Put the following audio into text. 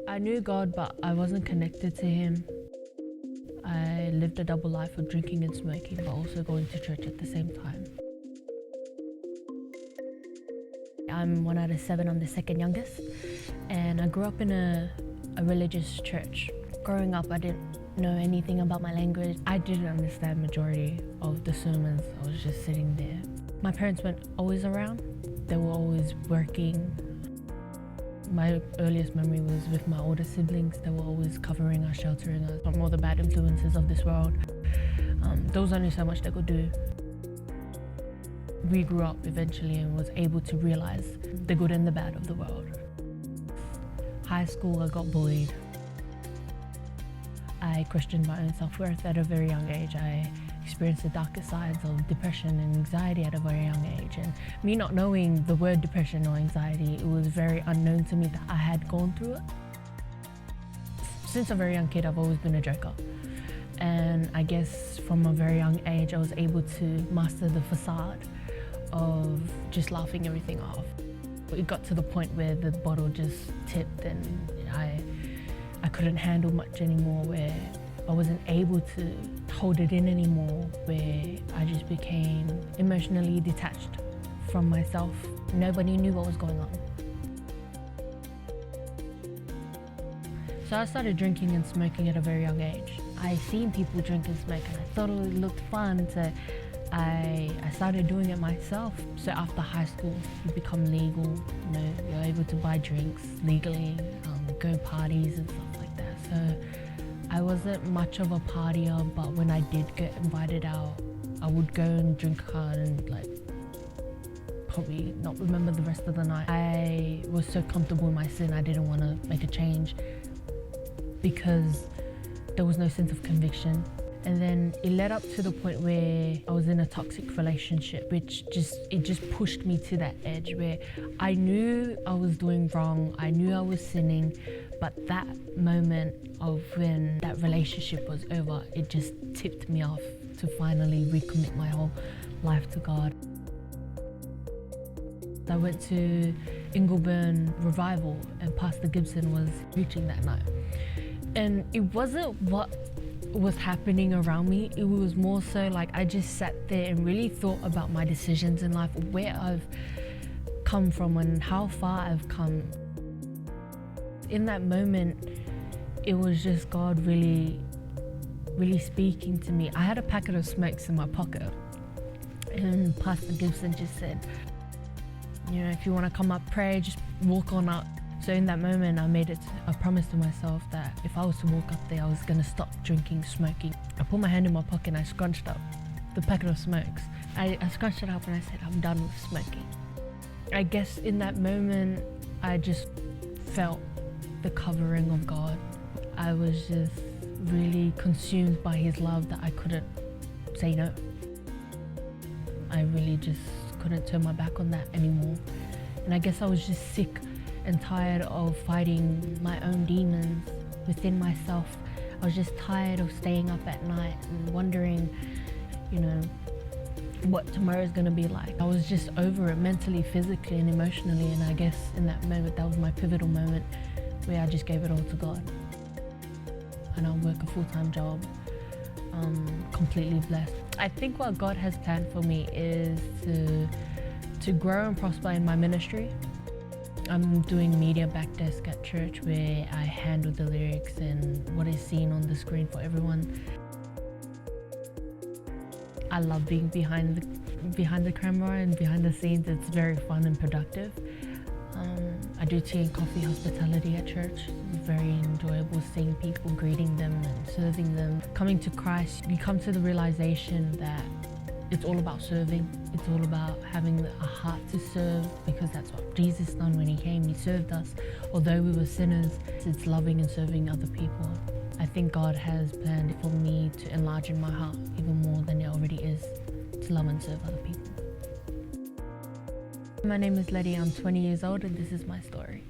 I knew God, but I wasn't connected to Him. I lived a double life of drinking and smoking, but also going to church at the same time. I'm 1 out of 7, I'm the second youngest, and I grew up in a religious church. Growing up, I didn't know anything about my language. I didn't understand majority of the sermons. I was just sitting there. My parents weren't always around. They were always working. My earliest memory was with my older siblings. They were always covering us, sheltering us from all the bad influences of this world. There was only so much they could do. We grew up eventually and was able to realize the good and the bad of the world. High school, I got bullied. I questioned my own self-worth at a very young age. I experienced the darker sides of depression and anxiety at a very young age. And me not knowing the word depression or anxiety, it was very unknown to me that I had gone through it. Since a very young kid, I've always been a joker. And I guess from a very young age, I was able to master the facade of just laughing everything off. It got to the point where the bottle just tipped and I couldn't handle much anymore, where I wasn't able to hold it in anymore, where I just became emotionally detached from myself. Nobody knew what was going on. So I started drinking and smoking at a very young age. I seen people drink and smoke and I thought it looked fun, so I started doing it myself. So after high school, you become legal, you're able to buy drinks legally, go parties and stuff like that. So I wasn't much of a partier, but when I did get invited out, I would go and drink hard and probably not remember the rest of the night. I was so comfortable in my sin, I didn't want to make a change because there was no sense of conviction. And then it led up to the point where I was in a toxic relationship, which just pushed me to that edge where I knew I was doing wrong, I knew I was sinning, but that moment of when that relationship was over, it just tipped me off to finally recommit my whole life to God. I went to Ingleburn Revival and Pastor Gibson was preaching that night. And it wasn't what was happening around me, it was more so like I just sat there and really thought about my decisions in life, where I've come from and how far I've come. In that moment, it was just God really speaking to me. I had a packet of smokes in my pocket and Pastor Gibson just said, if you want to come up, pray, just walk on up. So in that moment, I made it a promise to myself that if I was to walk up there, I was going to stop drinking, smoking. I put my hand in my pocket and I scrunched up the packet of smokes. I scrunched it up and I said, I'm done with smoking. I guess in that moment, I just felt the covering of God. I was just really consumed by His love that I couldn't say no. I really just couldn't turn my back on that anymore. And I guess I was just sick and tired of fighting my own demons within myself. I was just tired of staying up at night and wondering, what tomorrow's gonna be like. I was just over it mentally, physically and emotionally, and I guess in that moment, that was my pivotal moment where I just gave it all to God. And I work a full-time job, completely blessed. I think what God has planned for me is to grow and prosper in my ministry. I'm doing media back desk at church where I handle the lyrics and what is seen on the screen for everyone. I love being behind the camera and behind the scenes. It's very fun and productive. I do tea and coffee hospitality at church. It's very enjoyable seeing people, greeting them and serving them. Coming to Christ, you come to the realization that it's all about serving. It's all about having a heart to serve, because that's what Jesus done when He came. He served us. Although we were sinners, it's loving and serving other people. I think God has planned for me to enlarge in my heart even more than it already is, to love and serve other people. My name is Leti, I'm 20 years old and this is my story.